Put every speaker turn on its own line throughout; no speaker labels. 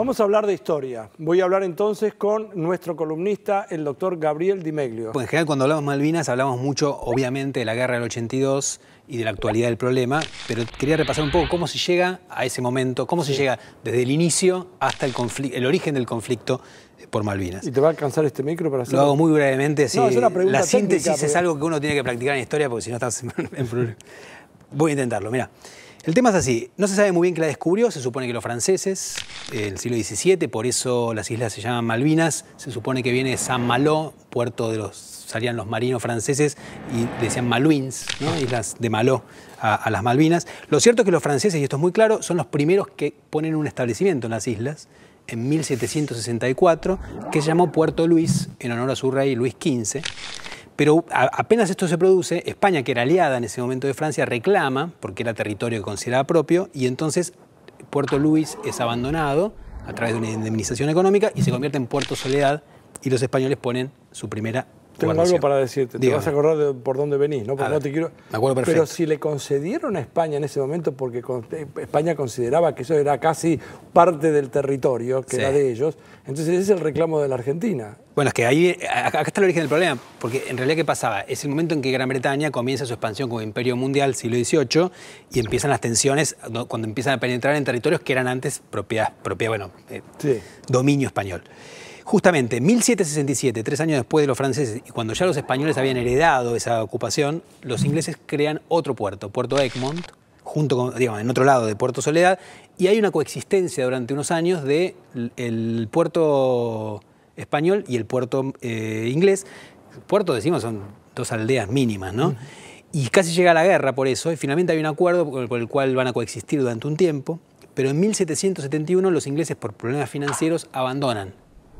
Vamos a hablar de historia. Voy a hablar entonces con nuestro columnista, el doctor Gabriel Di Meglio.
Pues en general, cuando hablamos de Malvinas, hablamos mucho, obviamente, de la guerra del 82 y de la actualidad del problema, pero quería repasar un poco cómo se llega a ese momento, cómo se llega desde el inicio hasta el origen del conflicto por Malvinas.
¿Y te va a alcanzar este micro para hacerlo?
Lo hago muy brevemente. Sí.
No, es una pregunta
la síntesis
técnica,
es algo que uno tiene que practicar en historia, porque si no estás en problema. Voy a intentarlo, mira. El tema es así, no se sabe muy bien quién la descubrió, se supone que los franceses, en el siglo XVII, por eso las islas se llaman Malvinas, se supone que viene de Saint-Malo, puerto de salían los marinos franceses y decían Malouines, ¿no? Islas de Malo a las Malvinas. Lo cierto es que los franceses, y esto es muy claro, son los primeros que ponen un establecimiento en las islas, en 1764, que se llamó Puerto Luis, en honor a su rey Luis XV. Pero apenas esto se produce, España, que era aliada en ese momento de Francia, reclama, porque era territorio que consideraba propio, y entonces Puerto Luis es abandonado a través de una indemnización económica y se convierte en Puerto Soledad, y los españoles ponen su primera
Tengo
guarnición.
algo para decirte.
Dígame.
Te vas a acordar de por dónde venís, ¿no? Porque no te quiero...
Me acuerdo perfecto.
Pero si le concedieron a España en ese momento, porque España consideraba que eso era casi parte del territorio, que era de ellos, entonces ese es el reclamo de la Argentina.
Bueno, es que acá está el origen del problema, porque en realidad ¿qué pasaba? Es el momento en que Gran Bretaña comienza su expansión como imperio mundial, siglo XVIII, y empiezan las tensiones cuando empiezan a penetrar en territorios que eran antes dominio español. Justamente, en 1767, 3 años después de los franceses, y cuando ya los españoles habían heredado esa ocupación, los ingleses crean otro puerto, Puerto Egmont, junto con, digamos, en otro lado de Puerto Soledad, y hay una coexistencia durante unos años del puerto español y el puerto inglés. Puerto, decimos, son 2 aldeas mínimas, ¿no? Y casi llega la guerra por eso, y finalmente hay un acuerdo por el cual van a coexistir durante un tiempo, pero en 1771 los ingleses, por problemas financieros, abandonan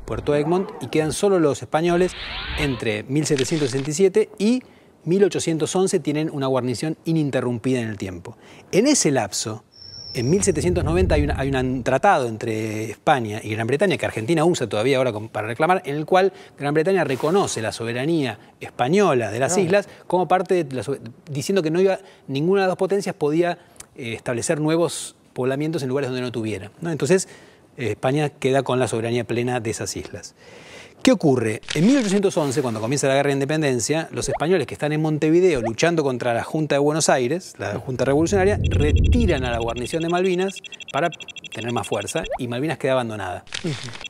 Puerto Egmont y quedan solo los españoles. Entre 1767 y 1811 tienen una guarnición ininterrumpida en el tiempo. En ese lapso, en 1790 hay un tratado entre España y Gran Bretaña, que Argentina usa todavía ahora para reclamar, en el cual Gran Bretaña reconoce la soberanía española de las islas como parte de diciendo que ninguna de las dos potencias podía establecer nuevos poblamientos en lugares donde no tuviera, ¿no? Entonces, España queda con la soberanía plena de esas islas. ¿Qué ocurre? En 1811, cuando comienza la Guerra de Independencia, los españoles que están en Montevideo luchando contra la Junta de Buenos Aires, la Junta Revolucionaria, retiran a la guarnición de Malvinas para tener más fuerza y Malvinas queda abandonada.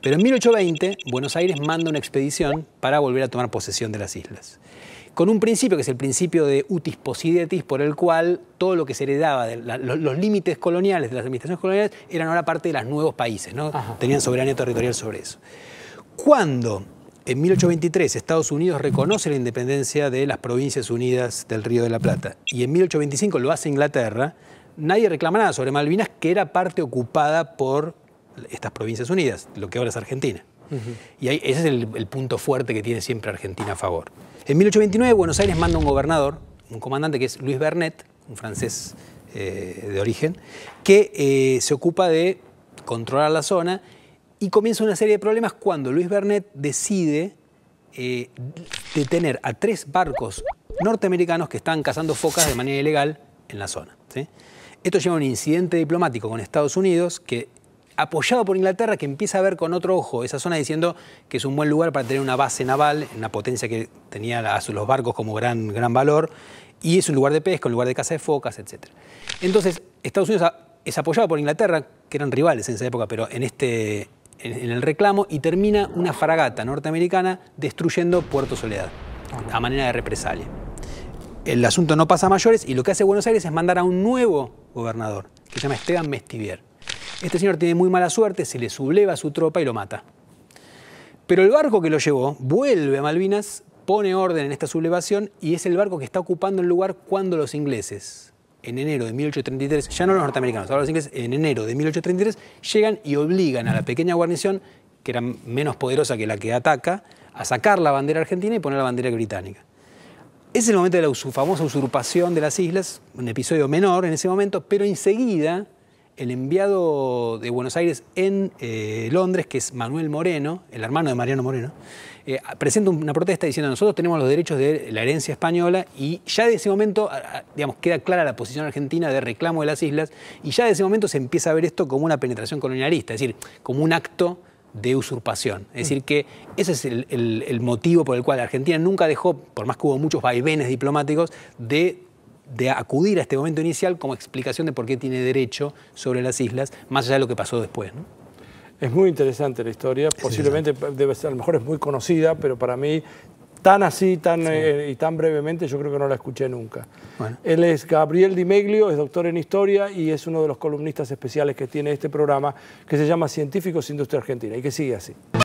Pero en 1820, Buenos Aires manda una expedición para volver a tomar posesión de las islas, con un principio que es el principio de utis possidetis, por el cual todo lo que se heredaba, los límites coloniales de las administraciones coloniales, eran ahora parte de los nuevos países, ¿no? Tenían soberanía territorial sobre eso. Cuando en 1823 Estados Unidos reconoce la independencia de las Provincias Unidas del Río de la Plata y en 1825 lo hace Inglaterra, nadie reclama nada sobre Malvinas, que era parte ocupada por estas Provincias Unidas, lo que ahora es Argentina. Y ese es el punto fuerte que tiene siempre Argentina a favor. En 1829 Buenos Aires manda un gobernador, un comandante que es Louis Bernet, un francés de origen, que se ocupa de controlar la zona y comienza una serie de problemas cuando Louis Bernet decide detener a 3 barcos norteamericanos que estaban cazando focas de manera ilegal en la zona, ¿sí? Esto lleva a un incidente diplomático con Estados Unidos que, apoyado por Inglaterra, que empieza a ver con otro ojo esa zona diciendo que es un buen lugar para tener una base naval, una potencia que tenía a los barcos como gran valor, y es un lugar de pesca, un lugar de caza de focas, etc. Entonces, Estados Unidos es apoyado por Inglaterra, que eran rivales en esa época, pero en el reclamo, y termina una fragata norteamericana destruyendo Puerto Soledad, a manera de represalia. El asunto no pasa a mayores y lo que hace Buenos Aires es mandar a un nuevo gobernador, que se llama Esteban Mestivier. Este señor tiene muy mala suerte, se le subleva a su tropa y lo mata. Pero el barco que lo llevó vuelve a Malvinas, pone orden en esta sublevación y es el barco que está ocupando el lugar cuando los ingleses, en enero de 1833, ya no los norteamericanos, ahora los ingleses, en enero de 1833, llegan y obligan a la pequeña guarnición, que era menos poderosa que la que ataca, a sacar la bandera argentina y poner la bandera británica. Es el momento de su famosa usurpación de las islas, un episodio menor en ese momento, pero enseguida el enviado de Buenos Aires en Londres, que es Manuel Moreno, el hermano de Mariano Moreno, presenta una protesta diciendo: nosotros tenemos los derechos de la herencia española, y ya de ese momento, digamos, queda clara la posición argentina de reclamo de las islas, y ya de ese momento se empieza a ver esto como una penetración colonialista, es decir, como un acto de usurpación. Es decir, que ese es el motivo por el cual Argentina nunca dejó, por más que hubo muchos vaivenes diplomáticos, de acudir a este momento inicial como explicación de por qué tiene derecho sobre las islas, más allá de lo que pasó después, ¿no?
Es muy interesante la historia, posiblemente debe ser, a lo mejor es muy conocida, pero para mí, tan así y tan brevemente, yo creo que no la escuché nunca. Bueno. Él es Gabriel Di Meglio, es doctor en historia y es uno de los columnistas especiales que tiene este programa, que se llama Científicos Industria Argentina, y que sigue así.